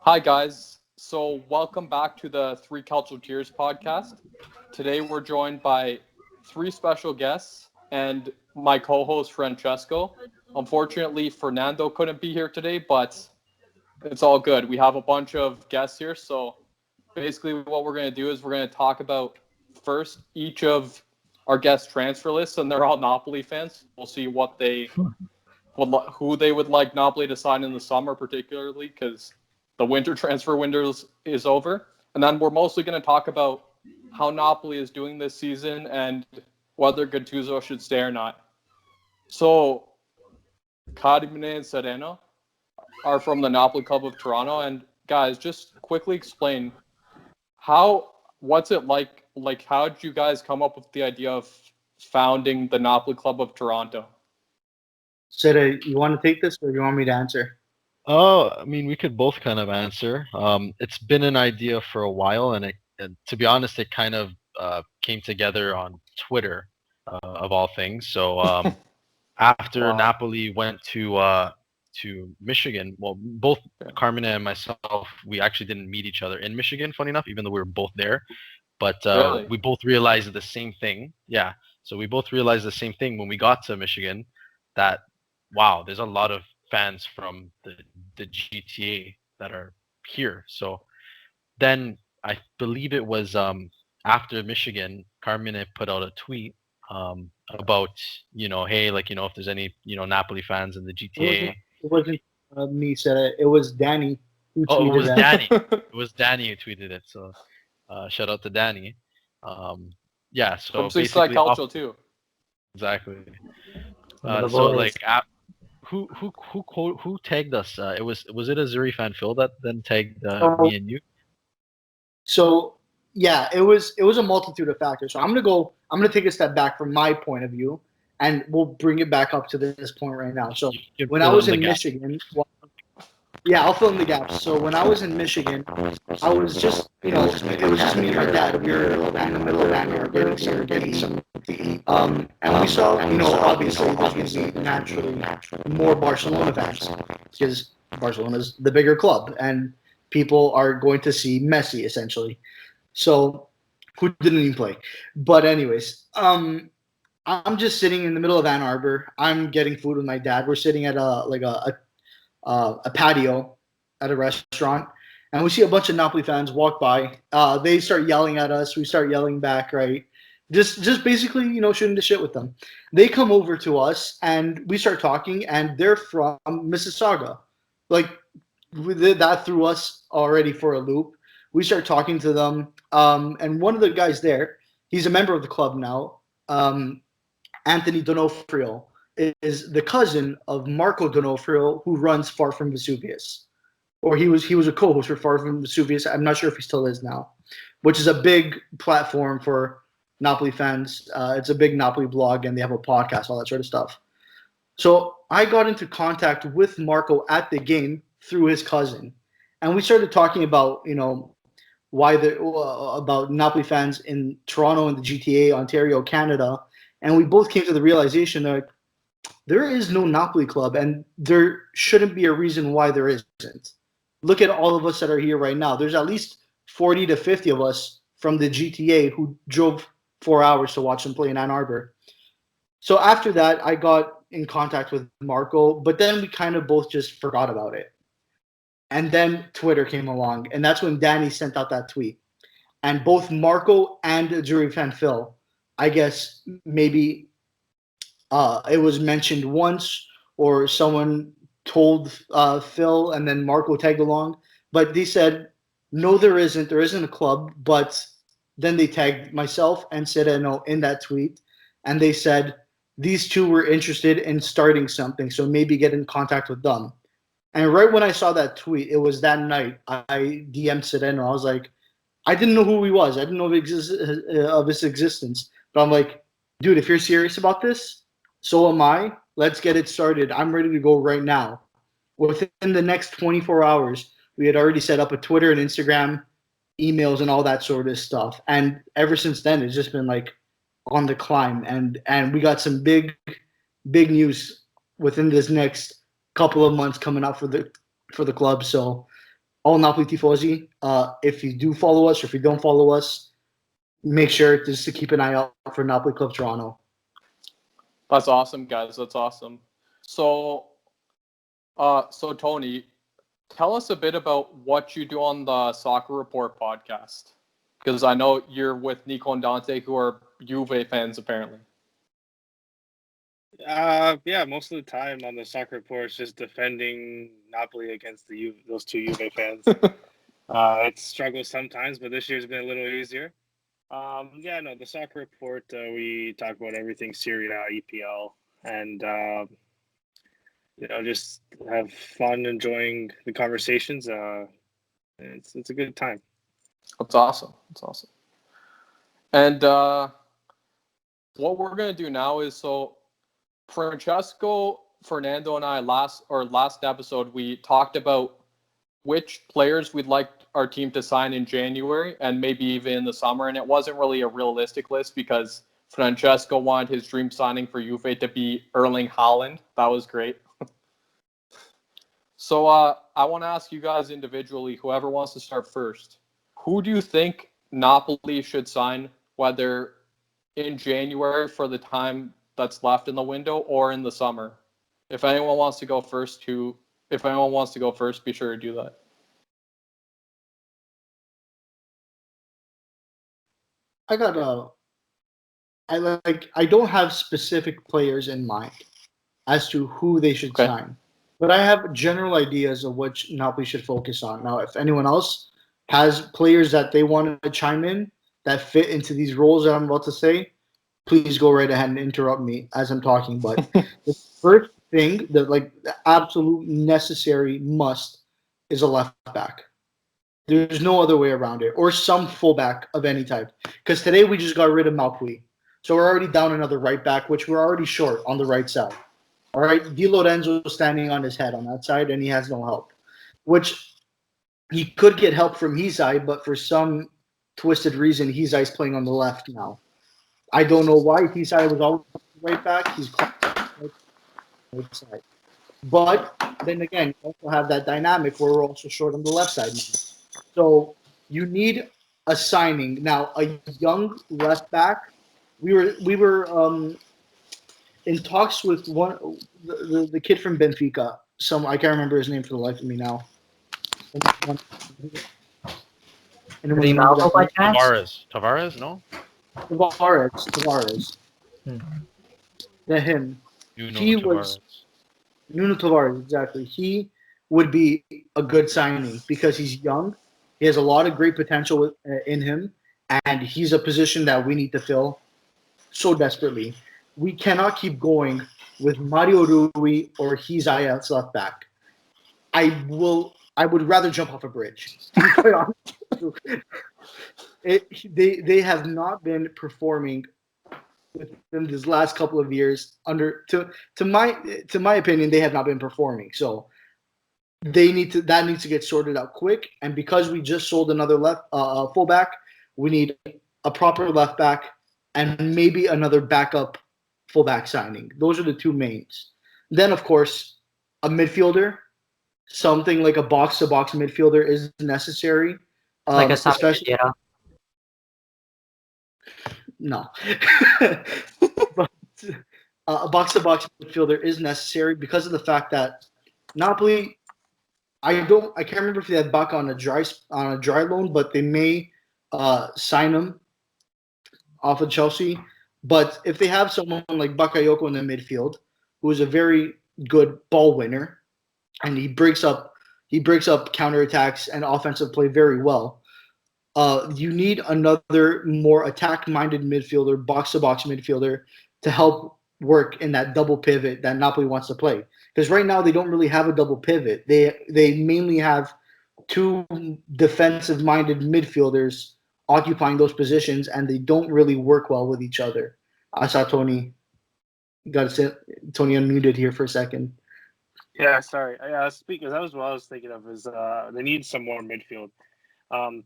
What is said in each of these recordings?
Hi, guys. So, welcome back to the 3CalcioTeers podcast. Today, we're joined by three special guests and my co host, Francesco. Unfortunately, Fernando couldn't be here today, but it's all good. We have a bunch of guests here. So, basically, what we're going to do is we're going to talk about first each of our guest transfer lists, and they're all Napoli fans. We'll see who they would like Napoli to sign in the summer, particularly because the winter transfer window is over. And then we're mostly going to talk about how Napoli is doing this season and whether Gattuso should stay or not. So, Carmine and Sereno are from the Napoli Club of Toronto. And guys, just quickly explain what's it like? Like, how did you guys come up with the idea of founding the Napoli Club of Toronto? Serie, you want to take this or do you want me to answer? Oh, I mean, we could both kind of answer. It's been an idea for a while, and to be honest, it kind of came together on Twitter, of all things. So after Wow. Napoli went to Michigan, well, both Carmine and myself, we actually didn't meet each other in Michigan. Funny enough, even though we were both there, but Really? we both realized the same thing. Yeah, so we both realized the same thing when we got to Michigan, that wow, there's a lot of fans from the GTA that are here. So then I believe it was after Michigan, Carmine put out a tweet about, hey, like, if there's any, Napoli fans in the GTA. It wasn't me, Serie. It was Danny who Oh, it tweeted was that. Danny. It was Danny who tweeted it. So shout out to Danny. Yeah, so From basically 3Calcio too. exactly. Some of the So boys. like who tagged us? Was it a Zuri fan Phil that then tagged me and you? So yeah, it was a multitude of factors. So I'm gonna take a step back from my point of view, and we'll bring it back up to this point right now. So You can when I fill was in the in gap. Michigan, yeah, I'll fill in the gaps. So when I was in Michigan, I was just, it was just me and my dad. We were in the middle of Ann Arbor, getting something to eat. And we saw, obviously, there's going to be naturally more Barcelona fans because Barcelona's the bigger club, and people are going to see Messi essentially. So who didn't even play? But anyways, I'm just sitting in the middle of Ann Arbor. I'm getting food with my dad. We're sitting at a patio at a restaurant, and we see a bunch of Napoli fans walk by. They start yelling at us. We start yelling back, right? Just basically, shooting the shit with them. They come over to us, and we start talking, and they're from Mississauga. Like, that threw us already for a loop. We start talking to them, and one of the guys there, he's a member of the club now. Anthony Donofrio is the cousin of Marco Donofrio, who runs Far From Vesuvius, or he was a co-host for Far From Vesuvius. I'm not sure if he still is now, which is a big platform for Napoli fans. It's a big Napoli blog, and they have a podcast, all that sort of stuff. So I got into contact with Marco at the game through his cousin, and we started talking about why about Napoli fans in Toronto and the GTA, Ontario, Canada, and we both came to the realization that there is no Napoli club, and there shouldn't be a reason why there isn't. Look at all of us that are here right now. There's at least 40 to 50 of us from the GTA who drove 4 hours to watch them play in Ann Arbor. So after that, I got in contact with Marco, but then we kind of both just forgot about it. And then Twitter came along, and that's when Danny sent out that tweet. And both Marco and Jury Fan Phil, I guess maybe it was mentioned once, or someone told Phil, and then Marco tagged along. But they said, no, there isn't. There isn't a club. But then they tagged myself and Sereno in that tweet. And they said, these two were interested in starting something, so maybe get in contact with them. And right when I saw that tweet, it was that night I DM'd Sereno. I was like, I didn't know who he was. I didn't know of his existence. But I'm like, dude, if you're serious about this, so am I. Let's get it started. I'm ready to go right now. Within the next 24 hours, we had already set up a Twitter and Instagram, emails, and all that sort of stuff. And ever since then, it's just been like on the climb. And we got some big news within this next couple of months coming up for the club. So all Napoli tifosi, if you do follow us or if you don't follow us, make sure just to keep an eye out for Napoli Club of Toronto. That's awesome, guys. That's awesome. So, so Tony, tell us a bit about what you do on the Soccer Report podcast, because I know you're with Nico and Dante, who are Juve fans, apparently. Yeah, most of the time on the Soccer Report, it's just defending Napoli against those two Juve fans. It struggles sometimes, but this year's been a little easier. The Soccer Report, we talk about everything Serie, EPL, and just have fun enjoying the conversations. It's a good time. That's awesome. That's awesome. And what we're gonna do now is, so Francesco, Fernando, and I last episode we talked about which players we'd like our team to sign in January and maybe even in the summer, and it wasn't really a realistic list because Francesco wanted his dream signing for Juve to be Erling Haaland. That was great. So I want to ask you guys individually, whoever wants to start first, who do you think Napoli should sign, whether in January for the time that's left in the window or in the summer? If anyone wants to go first, be sure to do that. I don't have specific players in mind as to who they should sign, but I have general ideas of which Napoli should focus on. Now, if anyone else has players that they want to chime in that fit into these roles that I'm about to say, please go right ahead and interrupt me as I'm talking. But the first thing, the absolute necessary must, is a left back. There's no other way around it, or some fullback of any type. Because today we just got rid of Malpui, so we're already down another right back, which we're already short on the right side. All right, Di Lorenzo standing on his head on that side, and he has no help. Which he could get help from Hizai, but for some twisted reason, Hizai's playing on the left now. I don't know why. Hizai was always right back. He's right side. But then again, you also have that dynamic where we're also short on the left side now. So you need a signing now. A young left back. We were in talks with the kid from Benfica. I can't remember his name for the life of me now. Ronaldo by chance? Tavares, no? Tavares. Yeah, him. He was Nuno Tavares, exactly. He would be a good signing because he's young. He has a lot of great potential in him, and he's a position that we need to fill so desperately. We cannot keep going with Mario Rui or Hizai as left back. I would rather jump off a bridge, to be quite honest. They have not been performing within these last couple of years. To my opinion, they have not been performing. So that needs to get sorted out quick. And because we just sold another fullback, we need a proper left back and maybe another backup fullback signing. Those are the two mains. Then, of course, a midfielder, something like a box-to-box midfielder is necessary. Like a especially no. But a box-to-box midfielder is necessary because of the fact that Napoli, I can't remember if they had Bacca on a dry loan, but they may sign him off of Chelsea. But if they have someone like Bakayoko in the midfield, who is a very good ball winner, and he breaks up counterattacks and offensive play very well. You need another more attack-minded midfielder, box-to-box midfielder, to help work in that double pivot that Napoli wants to play. Because right now they don't really have a double pivot. They mainly have two defensive-minded midfielders occupying those positions, and they don't really work well with each other. I saw Tony. Got to say, Tony unmuted here for a second. Yeah, sorry. Speaking, that was what I was thinking of. Is they need some more midfield.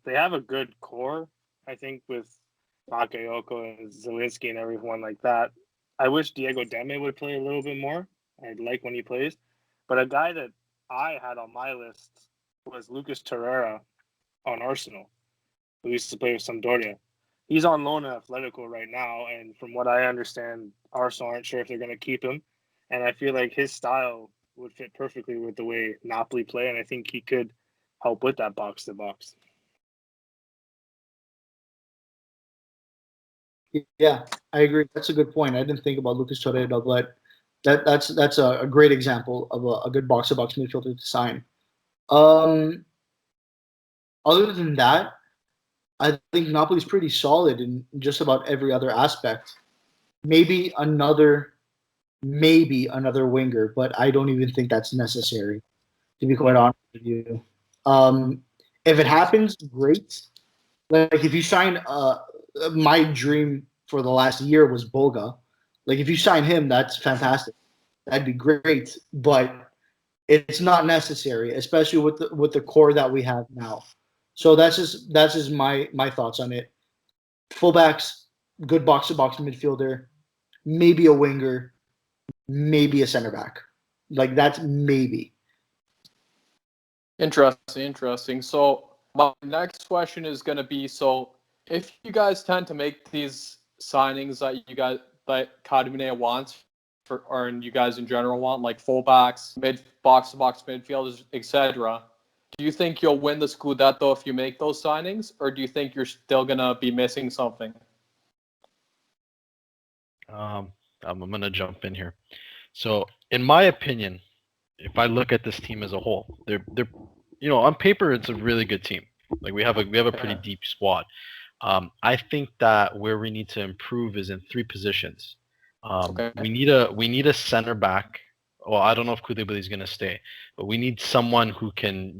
They have a good core, I think, with Bakayoko and Zielinski and everyone like that. I wish Diego Demme would play a little bit more. I like when he plays. But a guy that I had on my list was Lucas Torreira on Arsenal, who used to play with Sampdoria. He's on loan at Atletico right now, and from what I understand, Arsenal aren't sure if they're going to keep him. And I feel like his style would fit perfectly with the way Napoli play, and I think he could help with that box-to-box. Yeah, I agree. That's a good point. I didn't think about Lucas Torreira, but that's a great example of a good box-to-box midfielder to sign. Um, Other than that, I think Napoli's pretty solid in just about every other aspect. Maybe another winger, but I don't even think that's necessary, to be quite honest with you. Um, if it happens, great. Like if you sign, my dream for the last year was Bolga. Like if you sign him, that's fantastic. That'd be great, but it's not necessary, especially with the core that we have now. So that's just my thoughts on it. Fullbacks, good box to box midfielder, maybe a winger, maybe a center back. Like that's maybe. Interesting. So my next question is going to be, so if you guys tend to make these signings that Carmine wants or you guys in general want, like fullbacks, box to box midfielders, etc., do you think you'll win the Scudetto if you make those signings, or do you think you're still going to be missing something? I'm gonna jump in here. So, in my opinion, if I look at this team as a whole, they're on paper it's a really good team. Like we have a pretty deep squad. I think that where we need to improve is in three positions. Okay. We need a center back. Well, I don't know if Koulibaly is gonna stay, but we need someone who can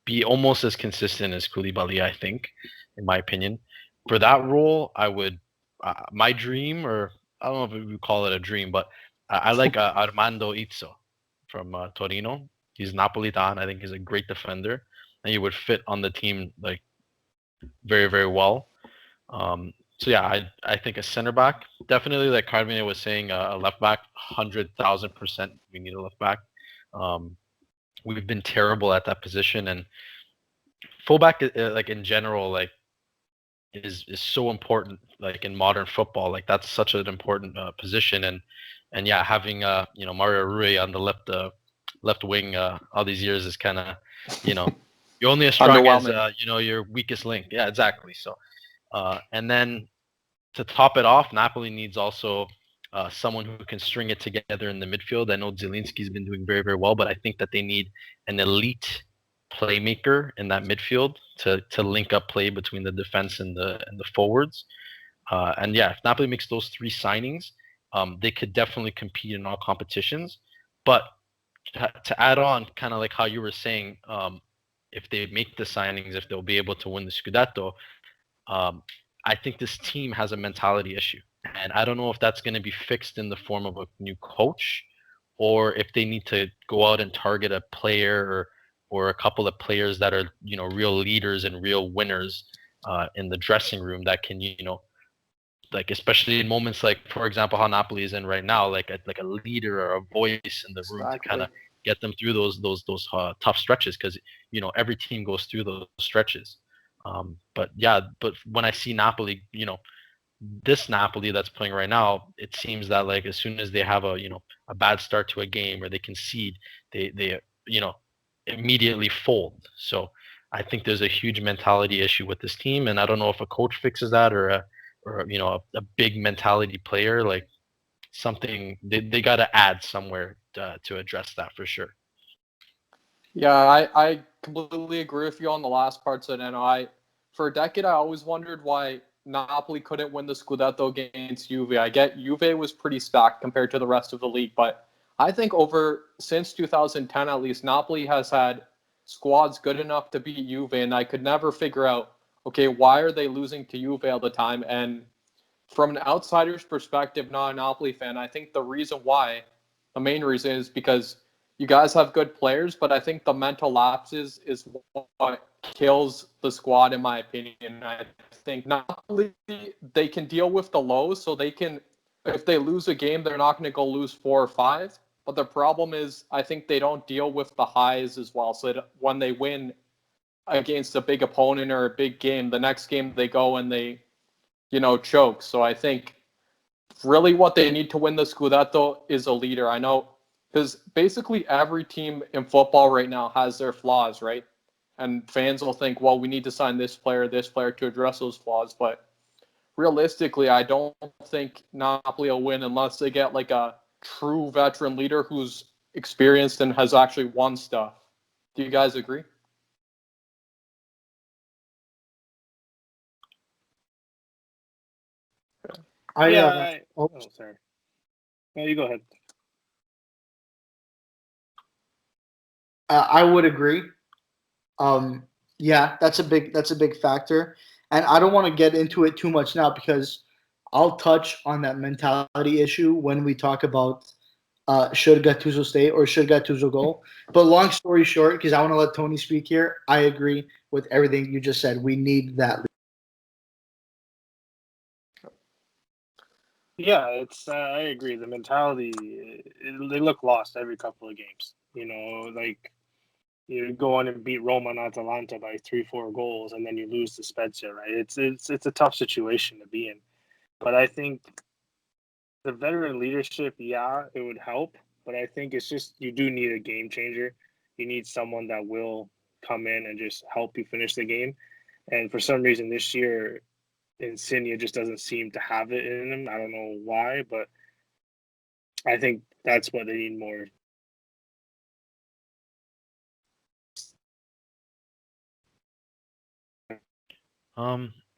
be almost as consistent as Koulibaly. I think, in my opinion, for that role, I would my dream, or I don't know if we would call it a dream, but I like Armando Izzo from Torino. He's Napolitan. I think he's a great defender, and he would fit on the team like very, very well. So yeah, I think a center back definitely, like Carmine was saying, a left back, 100,000%. We need a left back. Um, we've been terrible at that position, and fullback, like in general, like is so important, like in modern football. Like that's such an important position, and yeah, having Mario Rui on the left wing all these years is kind of you're only as strong as your weakest link. Yeah, exactly. So and then to top it off, Napoli needs also someone who can string it together in the midfield. I know Zielinski's been doing very, very well, but I think that they need an elite playmaker in that midfield to link up play between the defense and the forwards. And yeah, if Napoli makes those three signings, they could definitely compete in all competitions. But to add on, kind of like how you were saying, if they make the signings, if they'll be able to win the Scudetto, I think this team has a mentality issue. And I don't know if that's going to be fixed in the form of a new coach, or if they need to go out and target a player or a couple of players that are real leaders and real winners in the dressing room that can like especially in moments like, for example, how Napoli is in right now, like a leader or a voice in the room to kind of get them through those tough stretches, because every team goes through those stretches. But when I see Napoli, this Napoli that's playing right now, it seems that like as soon as they have a bad start to a game or they concede, they immediately fold. So I think there's a huge mentality issue with this team, and I don't know if a coach fixes that or a big mentality player, like something they got to add somewhere to address that for sure. Yeah, I completely agree with you on the last part, Sereno. For a decade, I always wondered why Napoli couldn't win the Scudetto against Juve. I get Juve was pretty stacked compared to the rest of the league, but I think since 2010 at least, Napoli has had squads good enough to beat Juve, and I could never figure out, okay, why are they losing to Juve all the time? And from an outsider's perspective, not a Napoli fan, I think the main reason is because you guys have good players, but I think the mental lapses is what kills the squad, in my opinion. I think Napoli, they can deal with the lows, so they can, if they lose a game, they're not going to go lose 4 or 5. But the problem is, I think they don't deal with the highs as well. So that when they win against a big opponent or a big game, the next game they go and they, choke. So I think really what they need to win the Scudetto is a leader. I know, because basically every team in football right now has their flaws, right? And fans will think, well, we need to sign this player to address those flaws. But realistically, I don't think Napoli will win unless they get like a true veteran leader who's experienced and has actually won stuff. Do you guys agree? Sorry. No, you go ahead. I would agree. Yeah, that's a big factor, and I don't want to get into it too much now because I'll touch on that mentality issue when we talk about should Gattuso stay or should Gattuso go. But long story short, because I want to let Tony speak here, I agree with everything you just said. We need that. Yeah, I agree. The mentality, they look lost every couple of games. Like you go on and beat Roma and Atalanta by 3-4 goals, and then you lose to Spezia, right? It's a tough situation to be in. But I think the veteran leadership, yeah, it would help. But I think it's just you do need a game changer. You need someone that will come in and just help you finish the game. And for some reason this year, Insigne just doesn't seem to have it in him. I don't know why, but I think that's what they need more.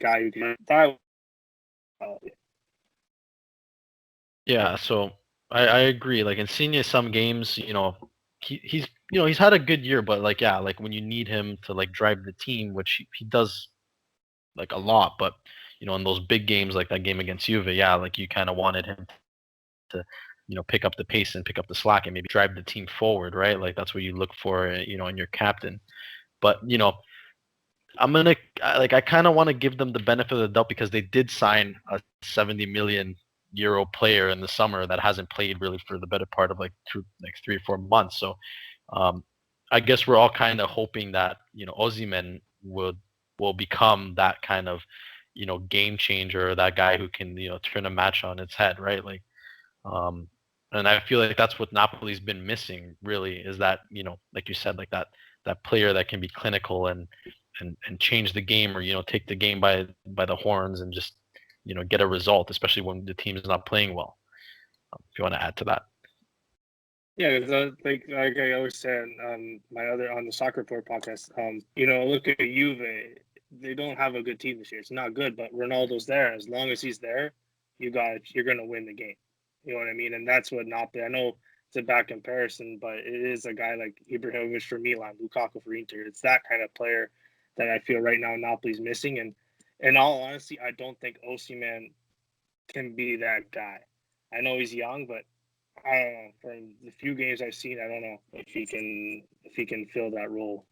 Guy who can that. Yeah, so I agree. Like Insigne, some games, he's had a good year, but like yeah, like when you need him to like drive the team, which he does like a lot, but in those big games like that game against Juve, yeah, like you kind of wanted him to pick up the pace and pick up the slack and maybe drive the team forward, right? Like that's what you look for, in your captain. But I kind of want to give them the benefit of the doubt because they did sign a 70 million euro player in the summer that hasn't played really for the better part of like 3 or 4 months. So I guess we're all kind of hoping that Osimhen will become that kind of game changer, that guy who can turn a match on its head, right? Like and I feel like that's what Napoli's been missing really, is that like you said, like that player that can be clinical and change the game, or take the game by the horns and just get a result, especially when the team is not playing well. If you want to add to that. Yeah, like I always said on the Soccer Report podcast, look at Juve. They don't have a good team this year. It's not good, but Ronaldo's there. As long as he's there, you're gonna win the game. You know what I mean? And that's what Napoli. I know it's a bad comparison, but it is a guy like Ibrahimovic for Milan, Lukaku for Inter. It's that kind of player that I feel right now Napoli's missing. And in all honesty, I don't think Osimhen can be that guy. I know he's young, but I don't know. From the few games I've seen, I don't know if he can fill that role.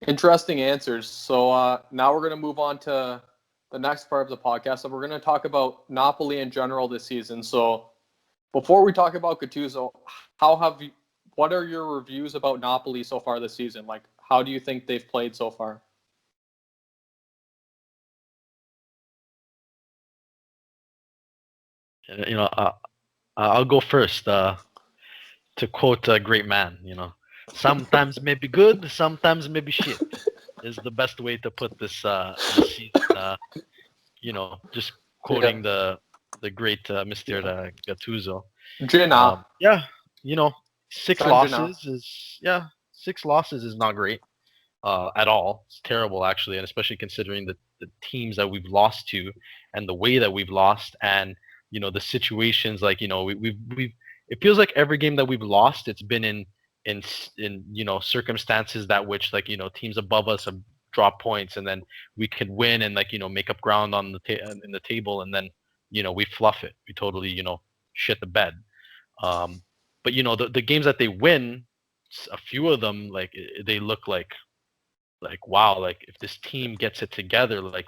Interesting answers. So now we're going to move on to the next part of the podcast, and we're going to talk about Napoli in general this season. So before we talk about Gattuso, what are your reviews about Napoli so far this season? Like, how do you think they've played so far? I'll go first. To quote a great man, sometimes maybe good, sometimes maybe shit, is the best way to put this season. Just quoting the great Mr. Gattuso. Gina. Yeah, six Sanjina. losses is not great at all. It's terrible actually, and especially considering the teams that we've lost to and the way that we've lost, and the situations, like we've it feels like every game that we've lost, it's been in circumstances that which, like, teams above us have dropped points, and then we could win and, like, make up ground on in the table, and then we fluff it, we totally shit the bed. But the games that they win, a few of them, like they look like wow, like if this team gets it together, like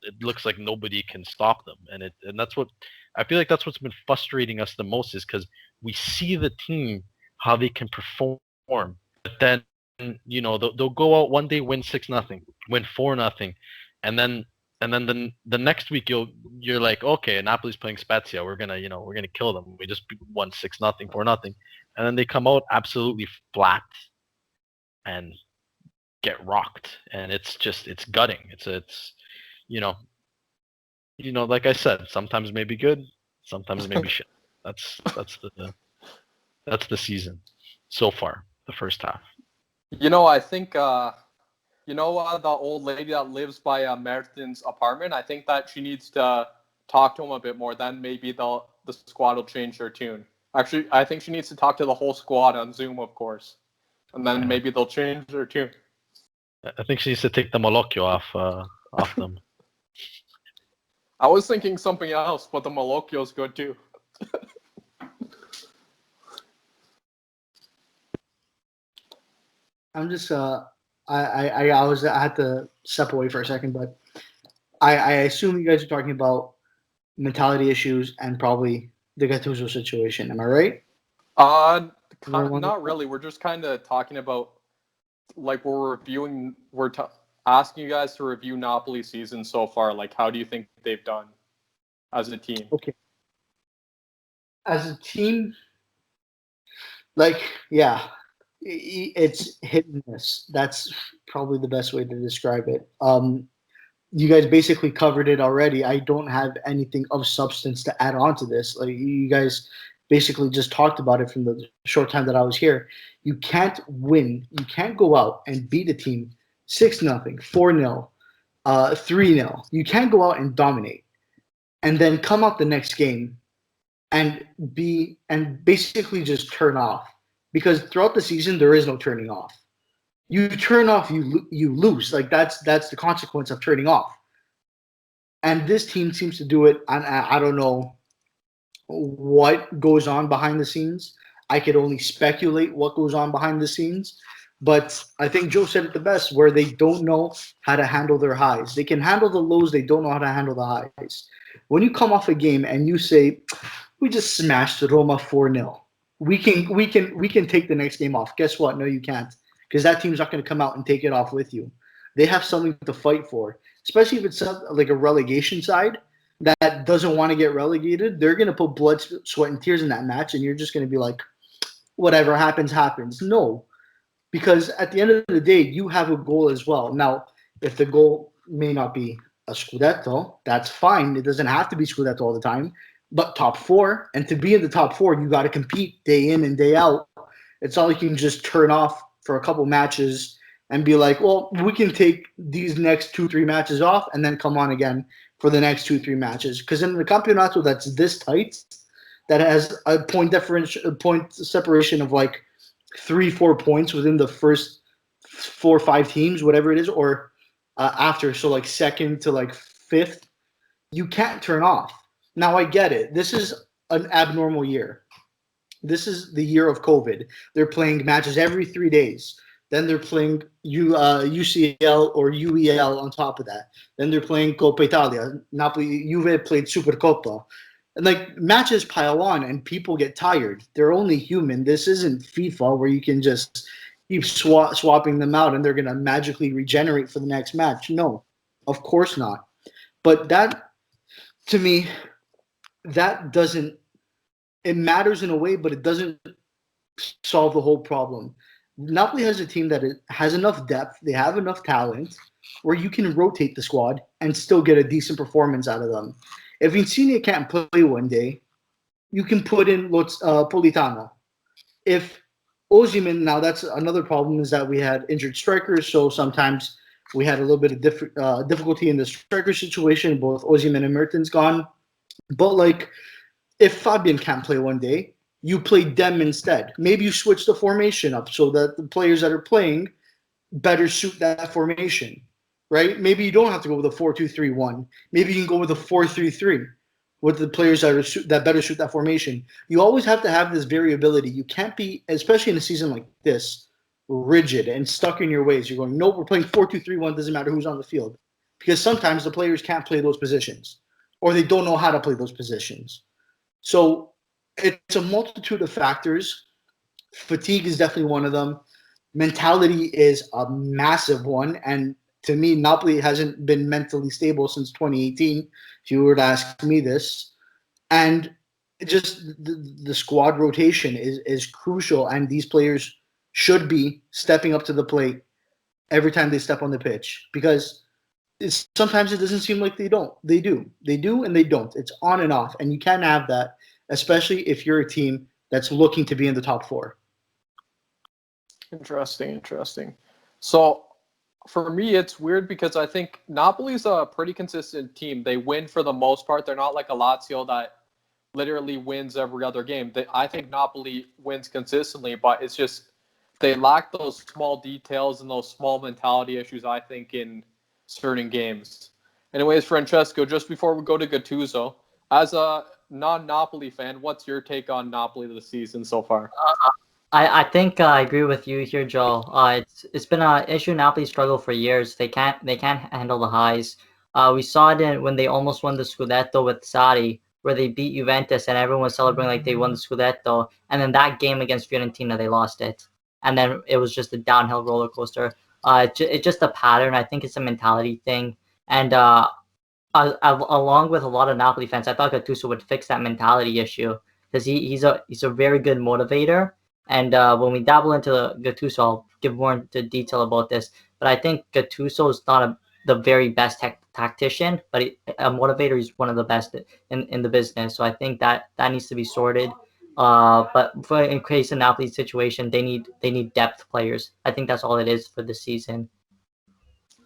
it looks like nobody can stop them, and that's what I feel like that's what's been frustrating us the most is because we see the team how they can perform, but then they'll go out one day, win 6-0, win 4-0, and then the next week you're like, okay, Napoli's playing Spezia, we're gonna kill them. We just won 6-0, 4-0, and then they come out absolutely flat and get rocked, and it's gutting. It's like I said, sometimes maybe good, sometimes maybe shit. That's the season so far, the first half. I think the old lady that lives by Merton's apartment. I think that she needs to talk to him a bit more. Then maybe the squad will change their tune. Actually, I think she needs to talk to the whole squad on Zoom, of course, and then maybe they'll change their tune. I think she needs to take the Malocchio off them. I was thinking something else, but the Malocchio's good too. I'm just I had to step away for a second, but I assume you guys are talking about mentality issues and probably the Gattuso situation. Am I right? Not really. We're just kind of talking about, like, we're asking you guys to review Napoli's season so far. Like, how do you think they've done as a team? Okay. As a team, like, yeah, it's hit and miss. That's probably the best way to describe it. You guys basically covered it already. I don't have anything of substance to add on to this. Like, you guys basically just talked about it from the short time that I was here. You can't win. You can't go out and beat a team 6-0, 4-0, 3-0. You can't go out and dominate and then come out the next game and basically just turn off, because throughout the season there is no turning off. You turn off, you lose. Like, that's the consequence of turning off. And this team seems to do it. And I don't know what goes on behind the scenes. I could only speculate what goes on behind the scenes. But I think Joe said it the best, where they don't know how to handle their highs. They can handle the lows. They don't know how to handle the highs. When you come off a game and you say, we just smashed Roma 4-0. We can take the next game off. Guess what? No, you can't. Because that team's not going to come out and take it off with you. They have something to fight for, especially if it's like a relegation side that doesn't want to get relegated. They're going to put blood, sweat, and tears in that match, and you're just going to be like, whatever happens, happens. No, because at the end of the day, you have a goal as well. Now, if the goal may not be a Scudetto, that's fine. It doesn't have to be Scudetto all the time, but top four. And to be in the top four, you got to compete day in and day out. It's not like you can just turn off for a couple matches and be like, well, we can take these next 2-3 matches off and then come on again for the next 2-3 matches. Because in the Campionato that's this tight, that has a point separation of like 3-4 points within the first 4 or 5 teams, whatever it is, or after, so like second to like fifth, you can't turn off. Now, I get it. This is an abnormal year. This is the year of COVID. They're playing matches every 3 days. Then they're playing UCL or UEL on top of that. Then they're playing Coppa Italia. Napoli, Juve played Supercoppa. And like, matches pile on and people get tired. They're only human. This isn't FIFA where you can just keep swapping them out and they're going to magically regenerate for the next match. No, of course not. But that, to me, that doesn't, it matters in a way, but it doesn't solve the whole problem. Napoli has a team that has enough depth, they have enough talent, where you can rotate the squad and still get a decent performance out of them. If Insigne can't play one day, you can put in Politano. If Osimhen, now that's another problem, is that we had injured strikers, so sometimes we had a little bit of difficulty in the striker situation. Both Osimhen and Mertens gone. But like, if Fabian can't play one day, you play them instead. Maybe you switch the formation up so that the players that are playing better suit that formation, right? Maybe you don't have to go with a 4-2-3-1. Maybe you can go with a 4-3-3. with the players that better suit that formation. You always have to have this variability. You can't be, especially in a season like this, rigid and stuck in your ways. You're going, no, we're playing 4-2-3-1. Doesn't matter who's on the field, because sometimes the players can't play those positions, or they don't know how to play those positions. So it's a multitude of factors. Fatigue is definitely one of them. Mentality is a massive one, and to me, Napoli hasn't been mentally stable since 2018. If you were to ask me this, and just the squad rotation is crucial, and these players should be stepping up to the plate every time they step on the pitch, because sometimes it doesn't seem like they don't. They do, and they don't. It's on and off, and you can't have that, especially if you're a team that's looking to be in the top four. Interesting. So for me, it's weird because I think Napoli's a pretty consistent team. They win for the most part. They're not like a Lazio that literally wins every other game. I think Napoli wins consistently, but it's just they lack those small details and those small mentality issues, I think, in certain games. Anyways, Francesco, just before we go to Gattuso, as a non-Napoli fan, what's your take on Napoli this season so far? I think I agree with you here, Joe. It's been an issue Napoli struggle for years. They can't handle the highs. We saw it when they almost won the Scudetto with Sarri, where they beat Juventus and everyone was celebrating like they won the Scudetto. And then that game against Fiorentina, they lost it. And then it was just a downhill roller coaster. It's just a pattern. I think it's a mentality thing. And along with a lot of Napoli fans, I thought Gattuso would fix that mentality issue because he's a very good motivator. And when we dabble into Gattuso, I'll give more into detail about this. But I think Gattuso is not the very best tactician, but a motivator is one of the best in the business. So I think that needs to be sorted. But in case of Napoli's situation, they need depth players. I think that's all it is for the season.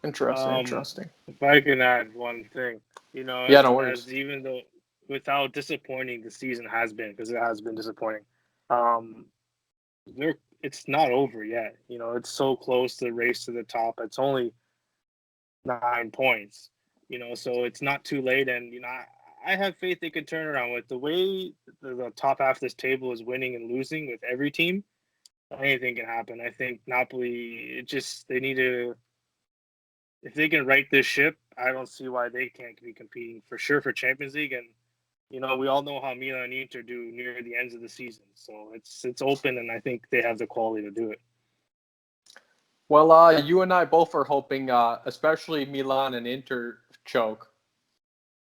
Interesting. If I can add one thing, Yeah, no worries. even though without disappointing the season has been, because it has been disappointing, it's not over yet. It's so close to the race to the top. It's only 9 points, so it's not too late. And, I have faith they could turn around with the way the top half of this table is winning and losing with every team. Anything can happen. I think Napoli, they need to, if they can right this ship, I don't see why they can't be competing for sure for Champions League. And, we all know how Milan and Inter do near the ends of the season. So it's open, and I think they have the quality to do it. Well, you and I both are hoping, especially Milan and Inter choke.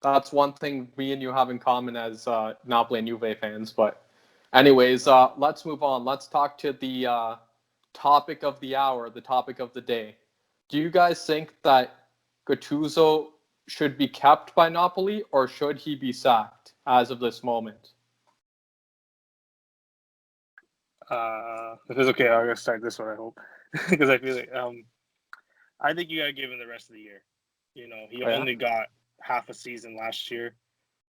That's one thing me and you have in common as Napoli and Juve fans. But anyways, let's move on. Let's talk to the topic of the hour, the topic of the day. Do you guys think that Gattuso should be kept by Napoli, or should he be sacked as of this moment? If it's okay, I'm gonna start this one. I hope, because I feel like I think you gotta give him the rest of the year. He only got half a season last year,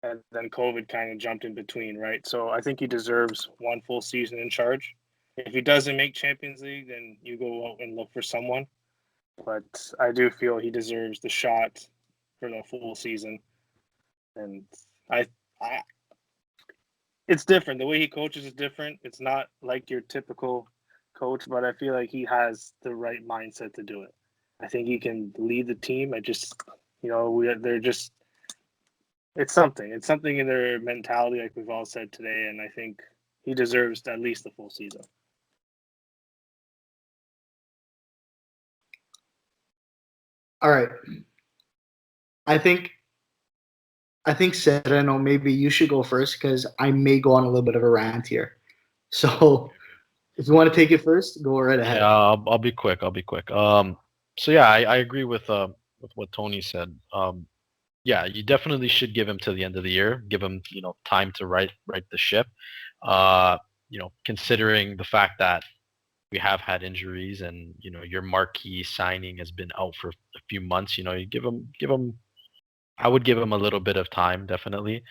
and then COVID kind of jumped in between, right? So I think he deserves one full season in charge. If he doesn't make Champions League, then you go out and look for someone. But I do feel he deserves the shot for the full season, and it's different. The way he coaches is different. It's not like your typical coach, but I feel like he has the right mindset to do it. I think he can lead the team. It's something. It's something in their mentality, like we've all said today, and I think he deserves at least the full season. All right. I think Sereno, maybe you should go first because I may go on a little bit of a rant here. So if you want to take it first, go right ahead. Yeah, I'll be quick. So yeah, I agree with what Tony said. Yeah, you definitely should give him to the end of the year. Give him, time to right the ship. Considering the fact that we have had injuries and your marquee signing has been out for a few months. You give him. I would give him a little bit of time, definitely.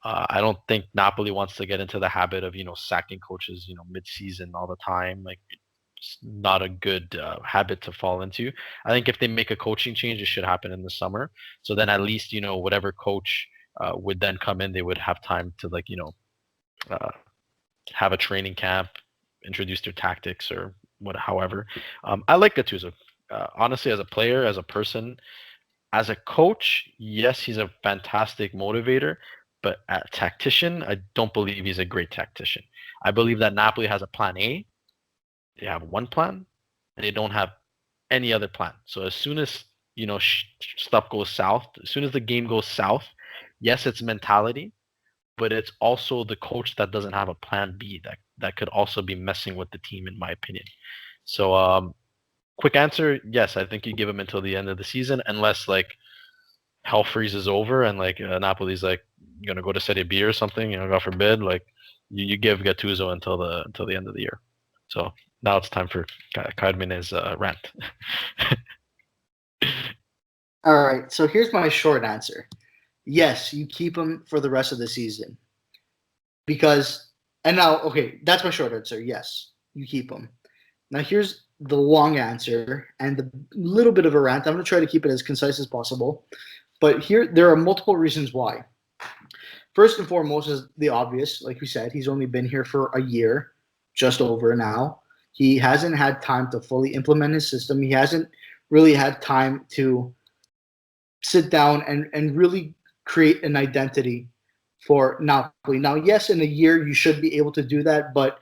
I don't think Napoli wants to get into the habit of sacking coaches mid-season all the time. Like, it's not a good habit to fall into. I think if they make a coaching change, it should happen in the summer. So then at least whatever coach would then come in. They would have time to have a training camp, introduce their tactics or however. I like Gattuso. Honestly, as a player, as a person, as a coach, yes, he's a fantastic motivator, but as a tactician, I don't believe he's a great tactician. I believe that Napoli has a plan A. They have one plan, and they don't have any other plan. So as soon as stuff goes south, as soon as the game goes south, yes, it's mentality, but it's also the coach that doesn't have a plan B that could also be messing with the team, in my opinion. So, quick answer, yes, I think you give him until the end of the season, unless hell freezes over and Napoli's gonna go to Serie B or something, God forbid, you give Gattuso until the end of the year. So now it's time for Carmine's rant. All right, so here's my short answer. Yes, you keep him for the rest of the season. That's my short answer. Yes, you keep him. Now here's the long answer and the little bit of a rant. I'm going to try to keep it as concise as possible. But there are multiple reasons why. First and foremost is the obvious. Like we said, he's only been here for a year, just over now. He hasn't had time to fully implement his system. He hasn't really had time to sit down and really create an identity for Napoli. Now, yes, in a year you should be able to do that, but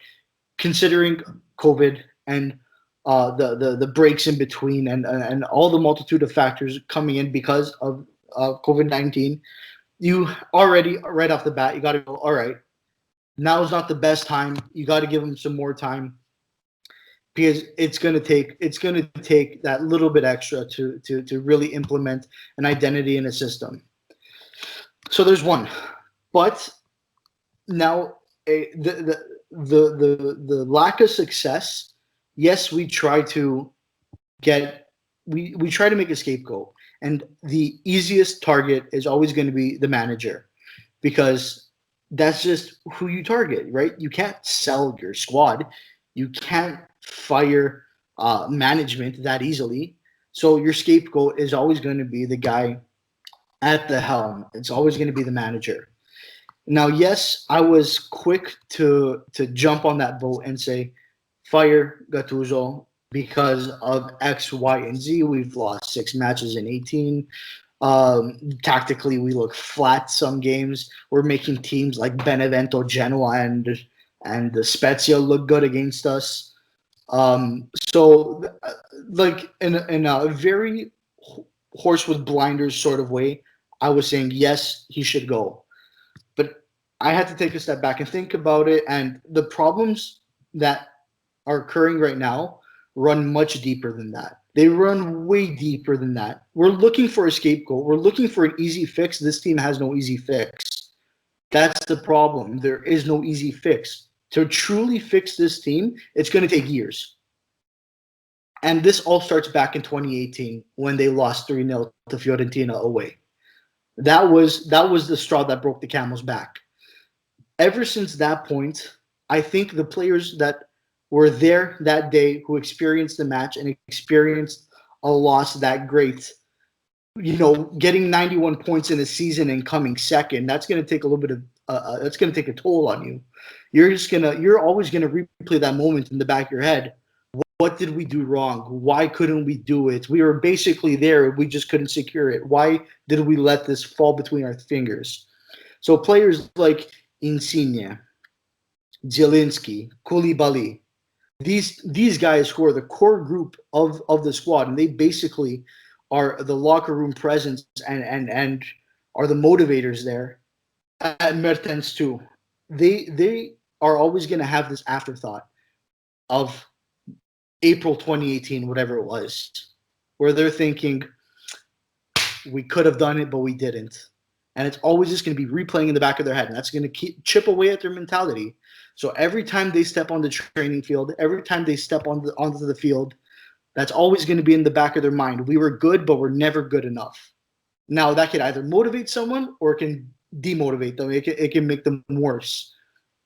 considering COVID and the breaks in between and all the multitude of factors coming in because of COVID-19, you already right off the bat you got to go, all right, now is not the best time. You got to give him some more time because it's going to take that little bit extra to really implement an identity in a system. So there's one, but now the lack of success. Yes, we try to we try to make a scapegoat, and the easiest target is always going to be the manager, because that's just who you target, right? You can't sell your squad, you can't fire management that easily. So your scapegoat is always going to be the guy at the helm. It's always going to be the manager. Now, yes, I was quick to jump on that boat and say, fire Gattuso because of X, Y, and Z. We've lost 6 matches in 18. Tactically, we look flat some games. We're making teams like Benevento, Genoa, and the Spezia look good against us. So, in a very horse with blinders sort of way, I was saying, yes, he should go. But I had to take a step back and think about it, and the problems that are occurring right now run much deeper than that. They run way deeper than that. We're looking for a scapegoat. We're looking for an easy fix. This team has no easy fix. That's the problem. There is no easy fix. To truly fix this team, it's going to take years. And this all starts back in 2018 when they lost 3-0 to Fiorentina away. That was the straw that broke the camel's back. Ever since that point, I think the players that were there that day who experienced the match and experienced a loss that great, getting 91 points in a season and coming second, that's going to take a little bit of that's going to take a toll on you. You're always going to replay that moment in the back of your head. What did we do wrong? Why couldn't we do it? We were basically there. We just couldn't secure it. Why did we let this fall between our fingers? So players like Insigne, Zielinski, Koulibaly, these guys who are the core group of the squad, and they basically are the locker room presence and are the motivators there. At Mertens too, they are always going to have this afterthought of April 2018, whatever it was, where they're thinking, we could have done it, but we didn't. And it's always just going to be replaying in the back of their head. And that's going to chip away at their mentality. So every time they step on the training field, every time they step onto the field, that's always going to be in the back of their mind. We were good, but we're never good enough. Now, that can either motivate someone or it can demotivate them. It can make them worse.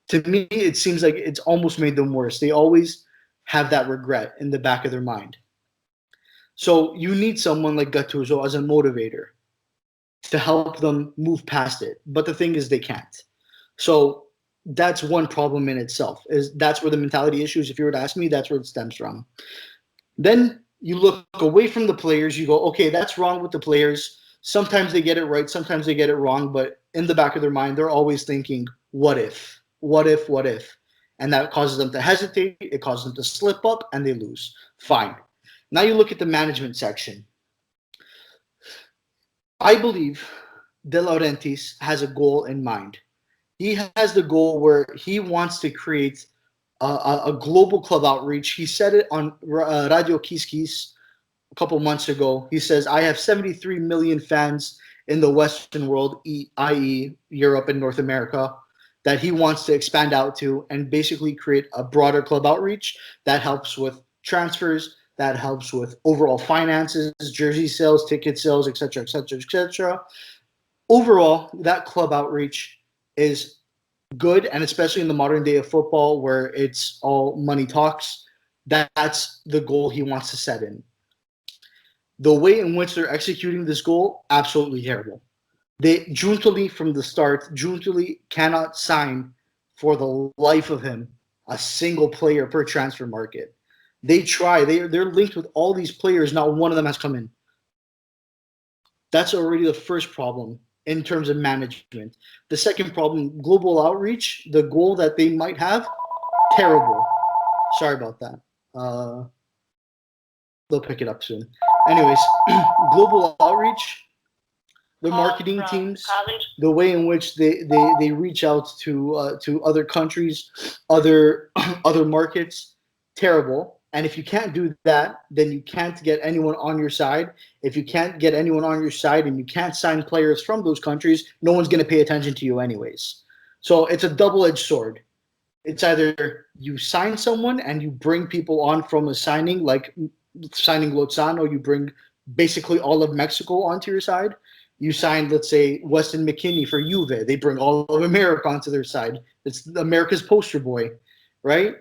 To me, it seems like it's almost made them worse. They always have that regret in the back of their mind. So you need someone like Gattuso as a motivator. to help them move past it. But the thing is, they can't. So that's one problem in itself. That's where the mentality issues, if you were to ask me, that's where it stems from. Then you look away from the players. You go, okay, that's wrong with the players. Sometimes they get it right, sometimes they get it wrong. But in the back of their mind, they're always thinking, what if? What if? What if? And that causes them to hesitate. It causes them to slip up, and they lose. Fine. Now you look at the management section. I believe De Laurentiis has a goal in mind. He has the goal where he wants to create a global club outreach. He said it on Radio Kiss Kiss a couple months ago. He says, I have 73 million fans in the Western world, i.e. Europe and North America, that he wants to expand out to and basically create a broader club outreach that helps with transfers, that helps with overall finances, jersey sales, ticket sales, etc., etc., etc. Overall, that club outreach is good, and especially in the modern day of football where it's all money talks, that's the goal he wants to set in. The way in which they're executing this goal, absolutely terrible. Giuntoli from the start, Giuntoli cannot sign for the life of him a single player per transfer market. They try. They're linked with all these players. Not one of them has come in. That's already the first problem in terms of management. The second problem, global outreach, the goal that they might have, terrible. Sorry about that. They'll pick it up soon. Anyways, global outreach, the marketing teams, the way in which they reach out to other countries, other markets, terrible. And if you can't do that, then you can't get anyone on your side. If you can't get anyone on your side and you can't sign players from those countries, no one's going to pay attention to you anyways. So it's a double-edged sword. It's either you sign someone and you bring people on from a signing, like signing Lozano, you bring basically all of Mexico onto your side. You sign, let's say, Weston McKennie for Juve. They bring all of America onto their side. It's America's poster boy, right?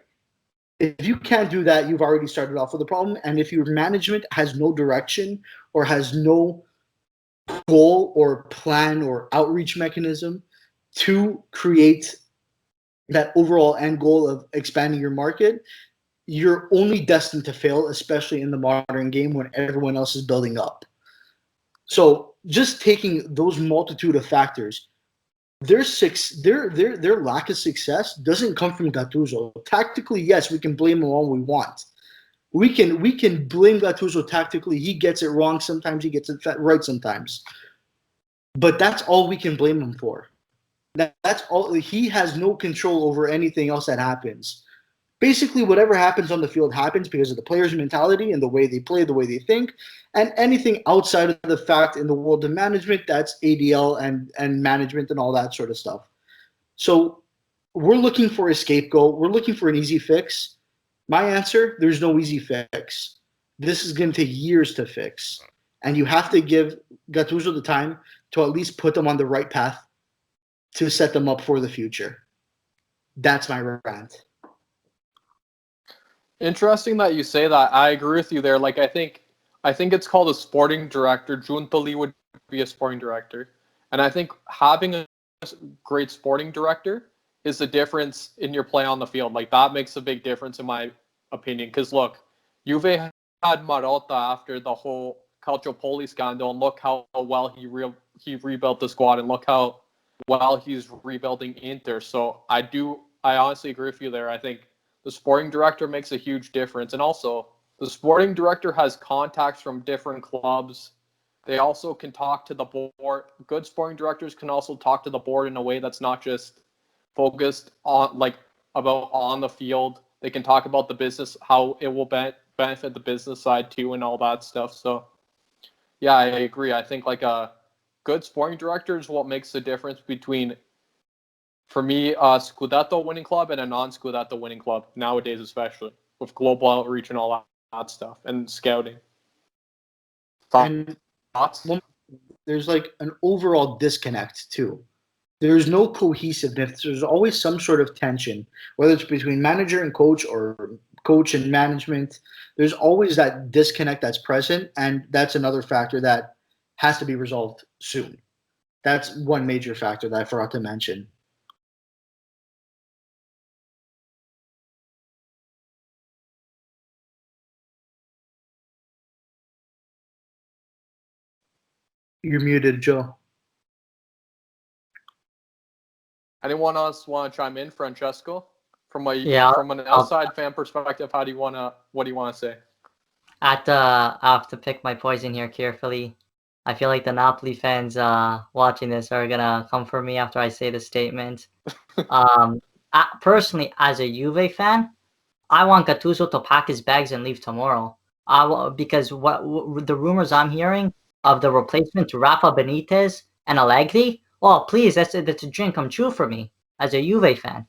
If you can't do that, you've already started off with a problem. And if your management has no direction or has no goal or plan or outreach mechanism to create that overall end goal of expanding your market, you're only destined to fail, especially in the modern game when everyone else is building up. So just taking those multitude of factors, their lack of success doesn't come from Gattuso. Tactically, yes, we can blame him all we want. We can blame Gattuso tactically. He gets it wrong sometimes. He gets it right sometimes. But that's all we can blame him for. That's all. He has no control over anything else that happens. Basically, whatever happens on the field happens because of the players' mentality and the way they play, the way they think. And anything outside of the fact in the world of management, that's ADL and management and all that sort of stuff. So we're looking for a scapegoat. We're looking for an easy fix. My answer, there's no easy fix. This is going to take years to fix. And you have to give Gattuso the time to at least put them on the right path to set them up for the future. That's my rant. Interesting that you say that. I agree with you there. Like, I think it's called a sporting director. Giuntoli would be a sporting director. And I think having a great sporting director is the difference in your play on the field. Like, that makes a big difference in my opinion. Because, look, Juve had Marotta after the whole Calcio scandal, and look how well he rebuilt the squad, and look how well he's rebuilding Inter. So I honestly agree with you there. I think the sporting director makes a huge difference. And also, the sporting director has contacts from different clubs. They also can talk to the board. Good sporting directors can also talk to the board in a way that's not just focused on about on the field. They can talk about the business, how it will benefit the business side too, and all that stuff. So, yeah, I agree. I think a good sporting director is what makes the difference between, for me, a Scudetto winning club and a non-Scudetto winning club nowadays, especially with global outreach and all that stuff and scouting. Thoughts? There's an overall disconnect too. There's no cohesiveness. There's always some sort of tension, whether it's between manager and coach or coach and management. There's always that disconnect that's present, and that's another factor that has to be resolved soon. That's one major factor that I forgot to mention. You're muted, Joe. Anyone else want to chime in, Francesco? From an outside fan perspective, what do you want to say? I have to pick my poison here carefully. I feel like the Napoli fans watching this are gonna come for me after I say the statement. Personally, as a Juve fan, I want Gattuso to pack his bags and leave tomorrow. Because what the rumors I'm hearing of the replacement to Rafa Benitez and Allegri. Well, please, that's a dream come true for me as a Juve fan.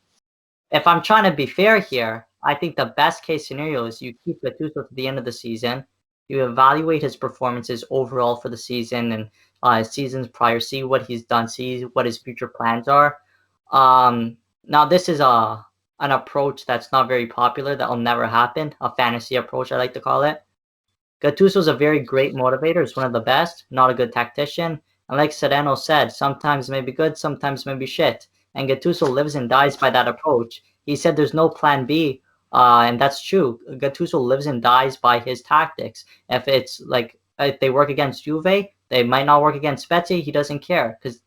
If I'm trying to be fair here, I think the best case scenario is you keep Gattuso to the end of the season. You evaluate his performances overall for the season and seasons prior. See what he's done. See what his future plans are. Now this is an approach that's not very popular. That will never happen. A fantasy approach, I like to call it. Gattuso is a very great motivator. He's one of the best. Not a good tactician. And like Sereno said, sometimes may be good, sometimes may be shit. And Gattuso lives and dies by that approach. He said there's no plan B, and that's true. Gattuso lives and dies by his tactics. If they work against Juve, they might not work against Spezia. He doesn't care because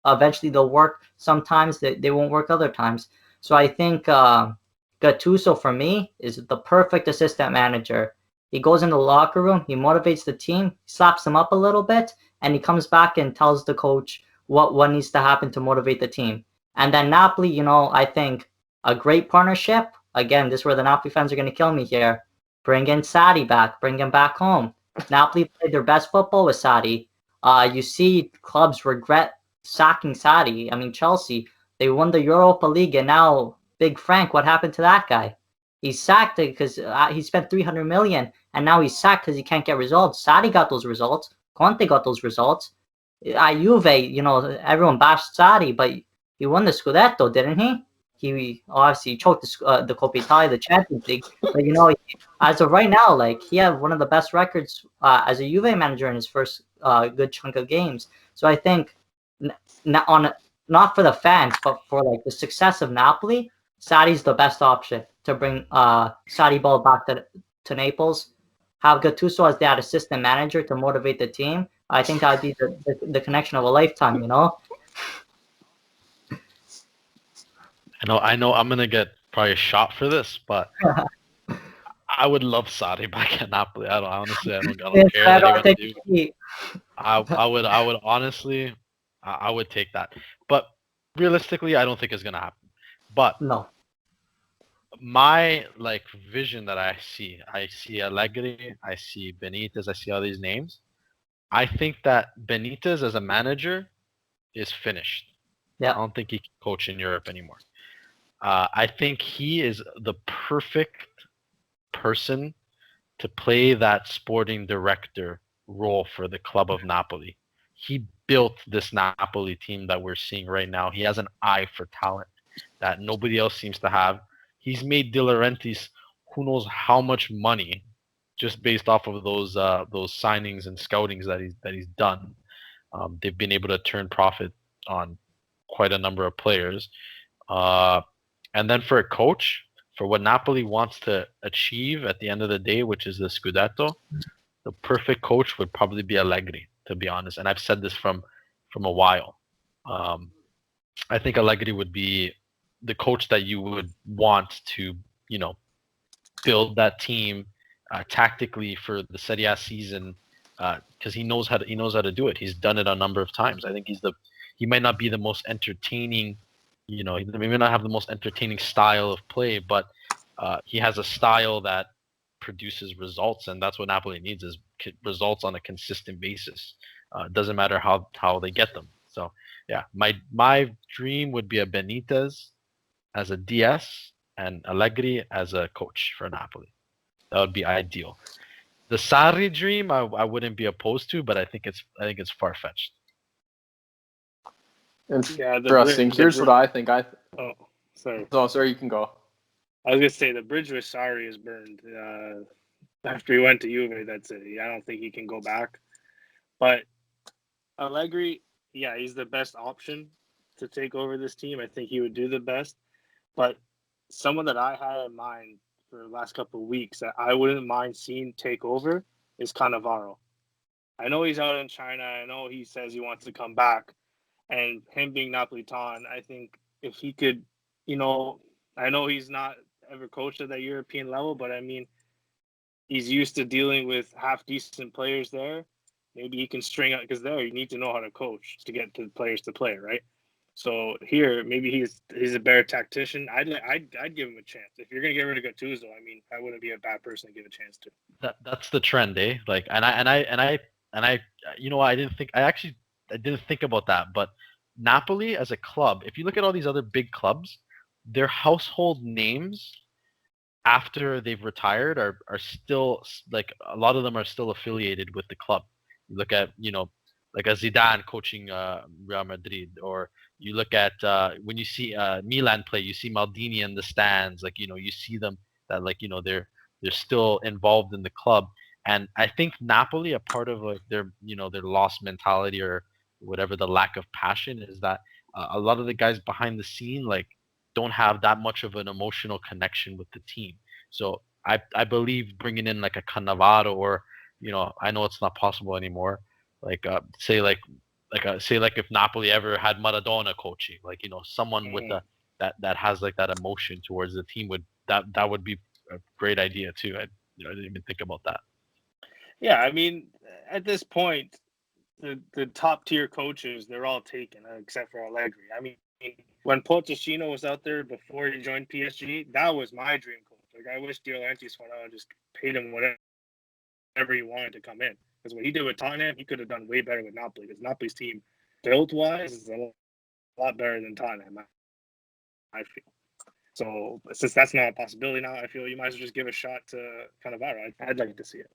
eventually they'll work. Sometimes they won't work other times. So I think Gattuso for me is the perfect assistant manager. He goes in the locker room, he motivates the team, slaps them up a little bit, and he comes back and tells the coach what needs to happen to motivate the team. And then Napoli, I think a great partnership. Again, this is where the Napoli fans are going to kill me here. Bring in Sarri back. Bring him back home. Napoli played their best football with Sarri. You see clubs regret sacking Sarri. I mean, Chelsea, they won the Europa League, and now Big Frank, what happened to that guy? He's sacked because he spent 300 million, and now he's sacked because he can't get results. Sarri got those results. Conte got those results. At Juve, everyone bashed Sarri, but he won the Scudetto, didn't he? He obviously choked the Coppa Italia, the Champions League. But as of right now, he had one of the best records as a Juve manager in his first good chunk of games. So I think not for the fans, but for the success of Napoli, Sarri's the best option to bring Sarri ball back to Naples. Have Gattuso as that assistant manager to motivate the team. I think that would be the connection of a lifetime, I know I'm gonna get probably a shot for this, but I would love Sarri back at Napoli. I don't care that he went to I would honestly, I would take that. But realistically, I don't think it's gonna happen. But no. My vision that I see Allegri, I see Benitez, I see all these names. I think that Benitez as a manager is finished. Yeah. I don't think he can coach in Europe anymore. I think he is the perfect person to play that sporting director role for the club of Napoli. He built this Napoli team that we're seeing right now. He has an eye for talent that nobody else seems to have. He's made De Laurentiis who knows how much money just based off of those signings and scoutings that he's done. They've been able to turn profit on quite a number of players. And then for a coach, for what Napoli wants to achieve at the end of the day, which is the Scudetto, the perfect coach would probably be Allegri, to be honest. And I've said this from a while. I think Allegri would be the coach that you would want to, build that team tactically for the Serie A season, because he knows how to do it. He's done it a number of times. I think he might not be the most entertaining. He may not have the most entertaining style of play, but he has a style that produces results, and that's what Napoli needs is results on a consistent basis. It doesn't matter how they get them. So yeah, my dream would be a Benitez as a DS and Allegri as a coach for Napoli. That would be ideal. The Sarri dream, I wouldn't be opposed to, but I think it's far fetched. Interesting. Here's what I think. Oh, sorry. Oh, sorry. You can go. I was gonna say the bridge with Sarri is burned. After he went to Juve, that's it. I don't think he can go back. But Allegri, he's the best option to take over this team. I think he would do the best. But someone that I had in mind for the last couple of weeks that I wouldn't mind seeing take over is Cannavaro. I know he's out in China. I know he says he wants to come back. And him being Napolitan, I think if he could, I know he's not ever coached at that European level, but I mean, he's used to dealing with half decent players there. Maybe he can string out, because there you need to know how to coach to get the players to play, right? So here, maybe he's a better tactician. I'd give him a chance. If you're gonna get rid of Gattuso, I mean, I wouldn't be a bad person to give a chance to. That's the trend, eh? Like, and I, you know, I didn't think about that. But Napoli as a club, if you look at all these other big clubs, their household names after they've retired are still, like, a lot of them are still affiliated with the club. You look at, like a Zidane coaching Real Madrid, or you look at when you see Milan play, you see Maldini in the stands. Like, you see them that, like, they're still involved in the club. And I think Napoli, a part of, like, their their lost mentality, or whatever, the lack of passion, is that a lot of the guys behind the scene, like, don't have that much of an emotional connection with the team. So I believe bringing in like a Cannavaro, or I know it's not possible anymore. Like say if Napoli ever had Maradona coaching, like, someone with that has like that emotion towards the team, that would be a great idea too. I didn't even think about that. Yeah, I mean, at this point, the top tier coaches, they're all taken except for Allegri. I mean, when Pochettino was out there before he joined PSG, that was my dream coach. Like, I wish Laurentiis went out and just paid him whatever he wanted to come in. Because what he did with Tottenham, he could have done way better with Napoli. Because Napoli's team, build-wise, is a lot better than Tottenham, I feel. So since that's not a possibility now, I feel you might as well just give a shot to Cannavaro. I'd like to see it.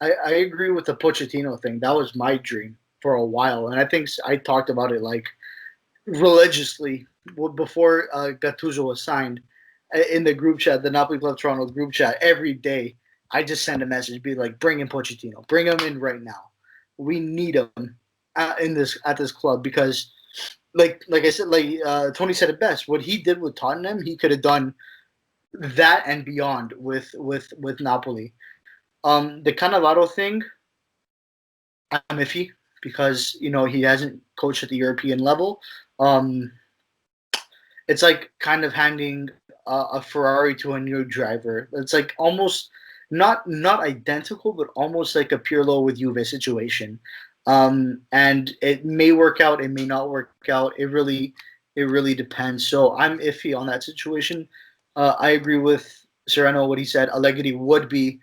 I agree with the Pochettino thing. That was my dream for a while, and I think I talked about it like religiously before Gattuso was signed in the group chat, the Napoli Club of Toronto group chat. Every day, I just send a message, be like, "Bring in Pochettino, bring him in right now. We need him at this club because, like I said, Tony said it best. What he did with Tottenham, he could have done that and beyond with Napoli." The Cannavaro thing, I'm iffy because he hasn't coached at the European level. It's like kind of handing a Ferrari to a new driver. It's like almost not identical, but almost like a Pirlo with Juve situation. And it may work out, it may not work out. It really depends. So I'm iffy on that situation. I agree with Sereno what he said. Allegri would be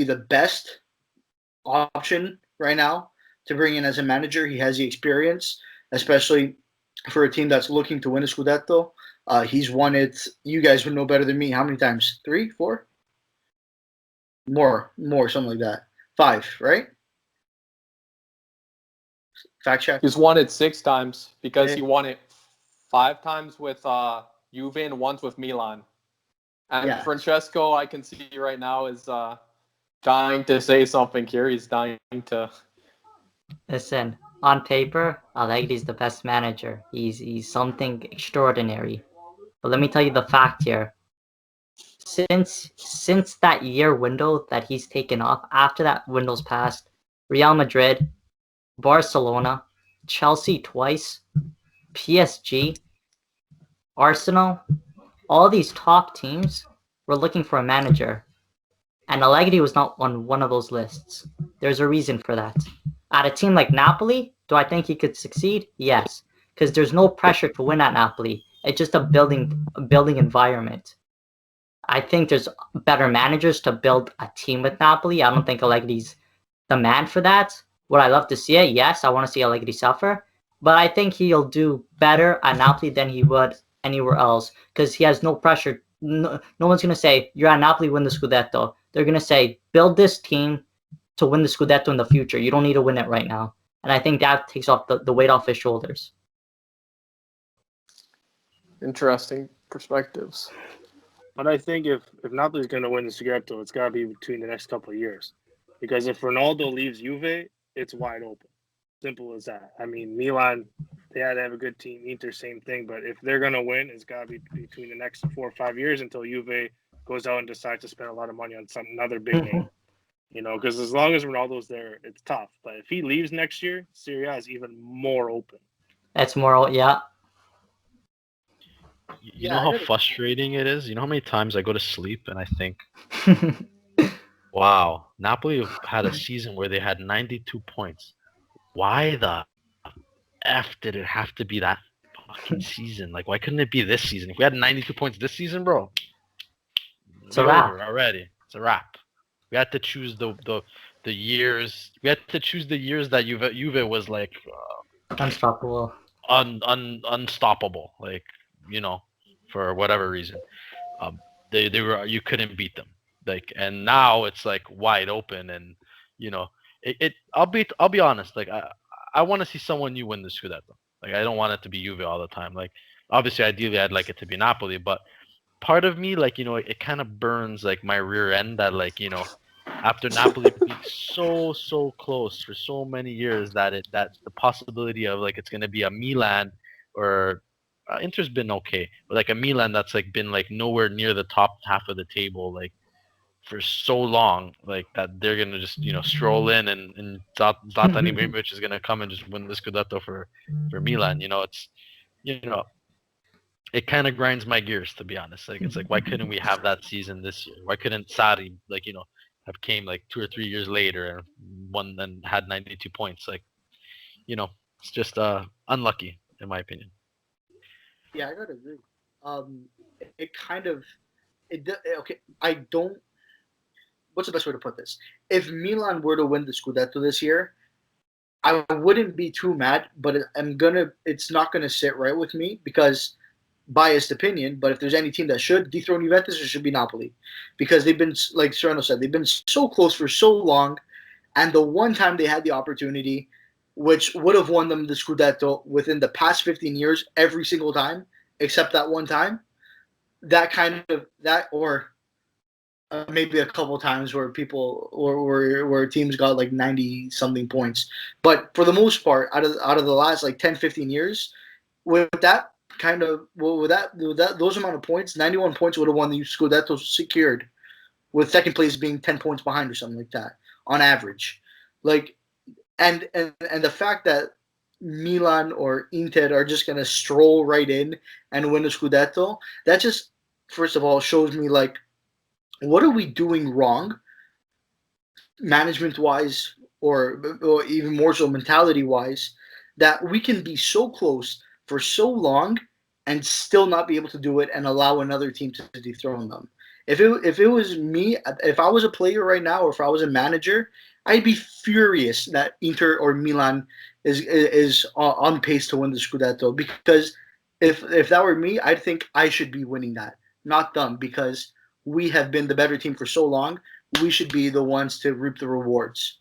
the best option right now to bring in as a manager. He has the experience, especially for a team that's looking to win a Scudetto. He's won it. You guys would know better than me. How many times? 3, 4? More, something like that. 5, right? Fact check. He's won it 6 times because he won it 5 times with Juve and once with Milan. And Francesco, I can see right now, is dying to say something here. He's dying to. Listen, on paper, Allegri's the best manager. He's something extraordinary. But let me tell you the fact here. Since that year window that he's taken off, after that window's passed, Real Madrid, Barcelona, Chelsea twice, PSG, Arsenal, all these top teams were looking for a manager. And Allegri was not on one of those lists. There's a reason for that. At a team like Napoli, do I think he could succeed? Yes. Because there's no pressure to win at Napoli. It's just a building environment. I think there's better managers to build a team with Napoli. I don't think Allegri's the man for that. Would I love to see it? Yes, I want to see Allegri suffer. But I think he'll do better at Napoli than he would anywhere else. Because he has no pressure. No one's going to say, you're at Napoli, win the Scudetto. They're going to say, build this team to win the Scudetto in the future. You don't need to win it right now. And I think that takes off the weight off his shoulders. Interesting perspectives. But I think if Napoli's going to win the Scudetto, it's got to be between the next couple of years. Because if Ronaldo leaves Juve, it's wide open. Simple as that. I mean, Milan, they had to have a good team. Inter, same thing. But if they're gonna win, it's gotta be between the next 4 or 5 years until Juve goes out and decides to spend a lot of money on another big name. Because as long as Ronaldo's there, it's tough. But if he leaves next year, Serie A is even more open. It's more, yeah. You know how frustrating it is? You know how many times I go to sleep and I think, wow, Napoli had a season where they had 92 points. Why the F did it have to be that fucking season? Like, why couldn't it be this season? If we had 92 points this season, bro, It's a wrap. over already. It's a wrap. We had to choose the years. We had to choose the years that Juve was like Unstoppable. unstoppable. Like, for whatever reason, they were, you couldn't beat them. Like, and now it's like wide open, and I'll be honest. Like, I want to see someone new win the Scudetto. Like, I don't want it to be Juve all the time. Like, obviously, ideally, I'd like it to be Napoli, but part of me, like, it kind of burns like my rear end that, like, after Napoli being so close for so many years, that the possibility of, like, it's gonna be a Milan or Inter's been okay, but like a Milan that's like been like nowhere near the top half of the table, like, for so long, like, that they're gonna just stroll in, and Zlatan Ibrahimovic is gonna come and just win the Scudetto for Milan. It's it kind of grinds my gears, to be honest. Like, it's like, why couldn't we have that season this year? Why couldn't Sarri, like, have came like 2 or 3 years later and won and had 92 points? Like, it's just unlucky, in my opinion. Yeah, I gotta agree. It kind of okay. I don't. What's the best way to put this? If Milan were to win the Scudetto this year, I wouldn't be too mad, but it's not gonna sit right with me because, biased opinion, but if there's any team that should dethrone Juventus, it should be Napoli, because they've been, like Sereno said, they've been so close for so long, and the one time they had the opportunity, which would have won them the Scudetto within the past 15 years, every single time, except that one time, or maybe a couple times where where teams got like 90 something points, but for the most part, out of the last like 10, 15 years, with that those amount of points, 91 points would have won the Scudetto secured, with second place being 10 points behind or something like that on average. Like, and the fact that Milan or Inter are just gonna stroll right in and win the Scudetto, that just, first of all, shows me, like, what are we doing wrong, management wise, or even more so mentality wise, that we can be so close for so long and still not be able to do it and allow another team to dethrone them. If it was me, if I was a player right now, or if I was a manager, I'd be furious that Inter or Milan is on pace to win the Scudetto, because if that were me, I'd think I should be winning that, not them, because we have been the better team for so long. We should be the ones to reap the rewards.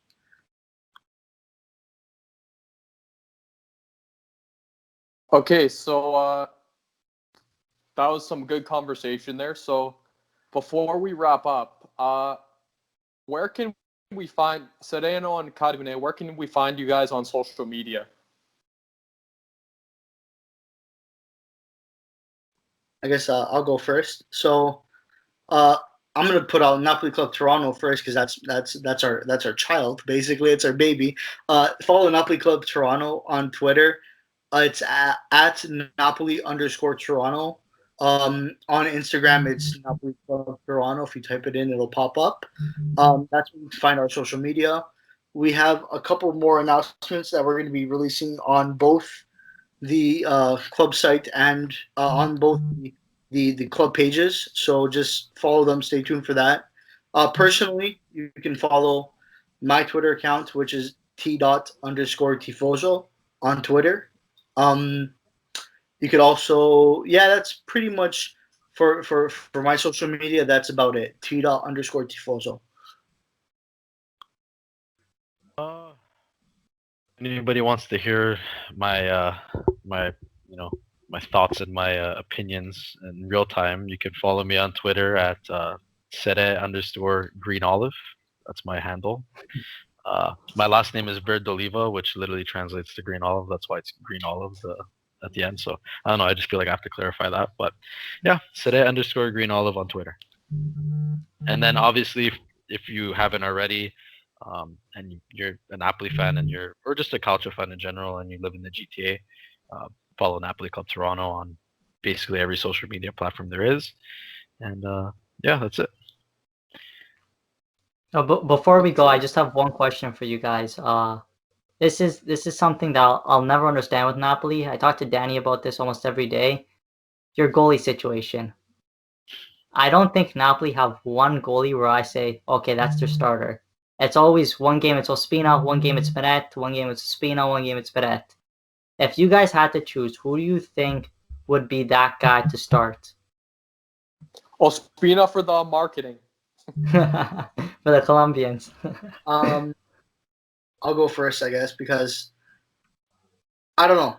Okay, so that was some good conversation there. So before we wrap up, where can we find Sereno and Carmine? Where can we find you guys on social media? I guess I'll go first. So I'm gonna put out Napoli Club Toronto first, because that's our child. Basically, it's our baby. Follow Napoli Club Toronto on Twitter. It's at Napoli_Toronto. On Instagram, it's Napoli Club Toronto. If you type it in, it'll pop up. That's where you can find our social media. We have a couple more announcements that we're going to be releasing on both the club site and on both the club pages. So just follow them. Stay tuned for that. Personally, you can follow my Twitter account, which is t._tifoso on Twitter. You could also, that's pretty much for my social media. That's about it. t._tifoso. Anybody wants to hear my my thoughts and my opinions in real time, you can follow me on Twitter at Serie_green olive. That's my handle. My last name is Verde Oliva, which literally translates to green olive. That's why it's green olive at the end. So I don't know. I just feel like I have to clarify that. But yeah, Serie_green olive on Twitter. And then obviously, if you haven't already, and you're a Napoli fan or just a Calcio fan in general, and you live in the GTA, follow Napoli Club Toronto on basically every social media platform there is. And yeah, that's it. But before we go, I just have one question for you guys. This is something that I'll never understand with Napoli. I talk to Danny about this almost every day. Your goalie situation. I don't think Napoli have one goalie where I say, okay, that's their starter. It's always one game it's Ospina, one game it's Peret, one game it's Ospina, one game it's Peret. If you guys had to choose, who do you think would be that guy to start? Ospina for the marketing. For the Colombians. I'll go first, I guess, because I don't know.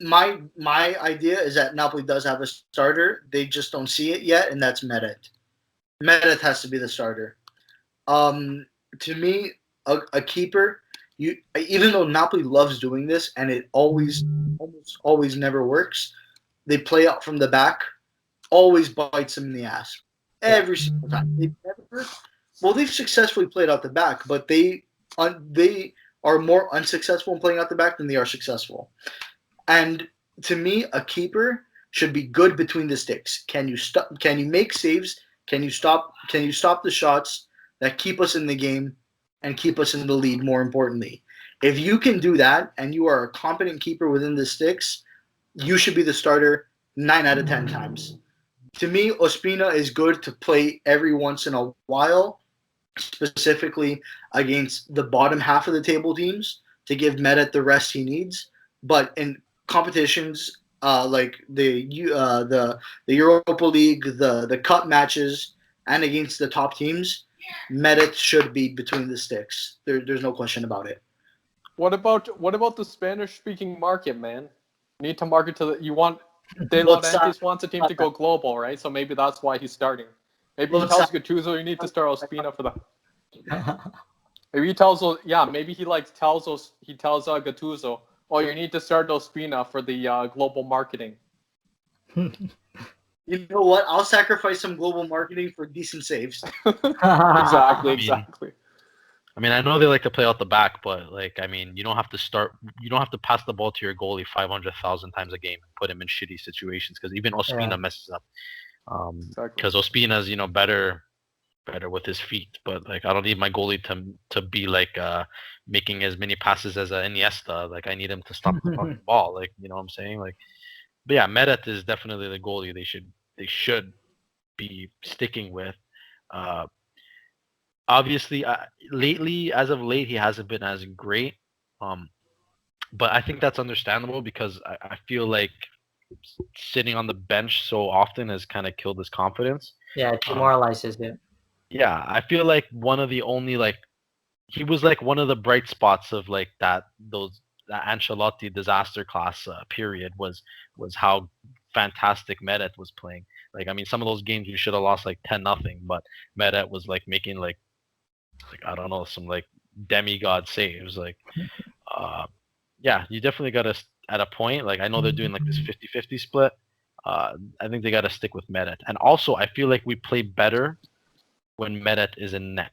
My idea is that Napoli does have a starter. They just don't see it yet, and that's Meret. Meret has to be the starter. To me, a keeper. Even though Napoli loves doing this, and it almost always never works. They play out from the back, always bites them in the ass every single time. They've successfully played out the back, but they are more unsuccessful in playing out the back than they are successful. And to me, a keeper should be good between the sticks. Can you stop? Can you make saves? Can you stop? Can you stop the shots that keep us in the game and keep us in the lead? More importantly, if you can do that and you are a competent keeper within the sticks, you should be the starter 9 out of 10 times. To me, Ospina is good to play every once in a while, specifically against the bottom half of the table teams to give Meret the rest he needs. But in competitions like the Europa League, the cup matches, and against the top teams, Meret should be between the sticks. There's no question about it. What about the Spanish-speaking market, man? You need to market to De Laurentiis wants a team to go global, right? So maybe that's why he's starting. Maybe he tells Gattuso you need to start Ospina for the. Maybe he tells Gattuso, oh, you need to start Ospina for the global marketing. You know what? I'll sacrifice some global marketing for decent saves. Exactly. I mean, I know they like to play out the back, but you don't have to pass the ball to your goalie 500,000 times a game and put him in shitty situations because even Ospina messes up. Because Ospina's, better with his feet, but I don't need my goalie to be making as many passes as Iniesta. I need him to stop the fucking ball. You know what I'm saying? But yeah, Meret is definitely the goalie they should be sticking with. Obviously, as of late, he hasn't been as great. But I think that's understandable because I feel like sitting on the bench so often has kind of killed his confidence. Yeah, it demoralizes it. Yeah, I feel like one of the only he was one of the bright spots of that Ancelotti disaster class period was how fantastic Meret was playing. Some of those games we should have lost 10-0, but Meret was making I don't know, some demigod saves. Yeah, you definitely got to at a point. I know they're doing this 50-50 split. I think they got to stick with Meret. And also, I feel like we play better when Meret is in net.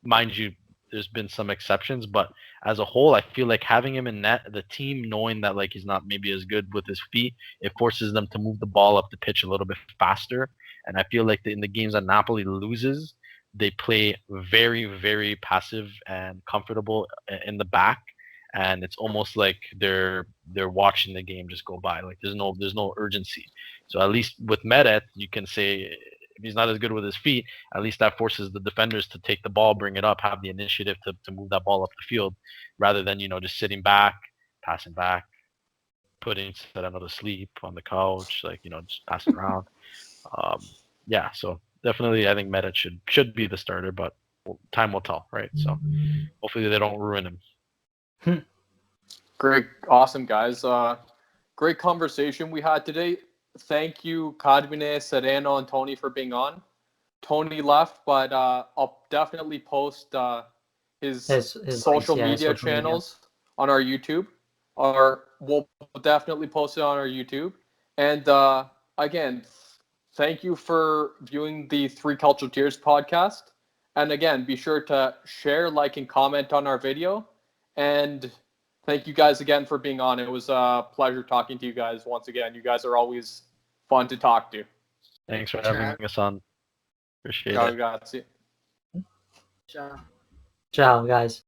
Mind you, there's been some exceptions, but as a whole, I feel like having him in net, the team knowing that he's not maybe as good with his feet, it forces them to move the ball up the pitch a little bit faster. And I feel like in the games that Napoli loses, they play very, very passive and comfortable in the back, and it's almost like they're watching the game just go by. There's no urgency. So at least with Meret, you can say if he's not as good with his feet, at least that forces the defenders to take the ball, bring it up, have the initiative to move that ball up the field, rather than just sitting back, passing back, putting Sereno to sleep on the couch, just passing around. Yeah, so definitely, I think Meret should be the starter, but time will tell, right? So hopefully they don't ruin him. Great, awesome guys. Great conversation we had today. Thank you, Carmine, Sereno, and Toni for being on. Toni left, but I'll definitely post his His social links, yeah, media social media. channels on our YouTube. Or we'll definitely post it on our YouTube. And again, thank you for viewing the 3CalcioTeers podcast. And again, be sure to share, like, and comment on our video. And thank you guys again for being on. It was a pleasure talking to you guys once again. You guys are always fun to talk to. Thanks for having us on. Appreciate Ciao, it. grazie. Ciao. Ciao, guys.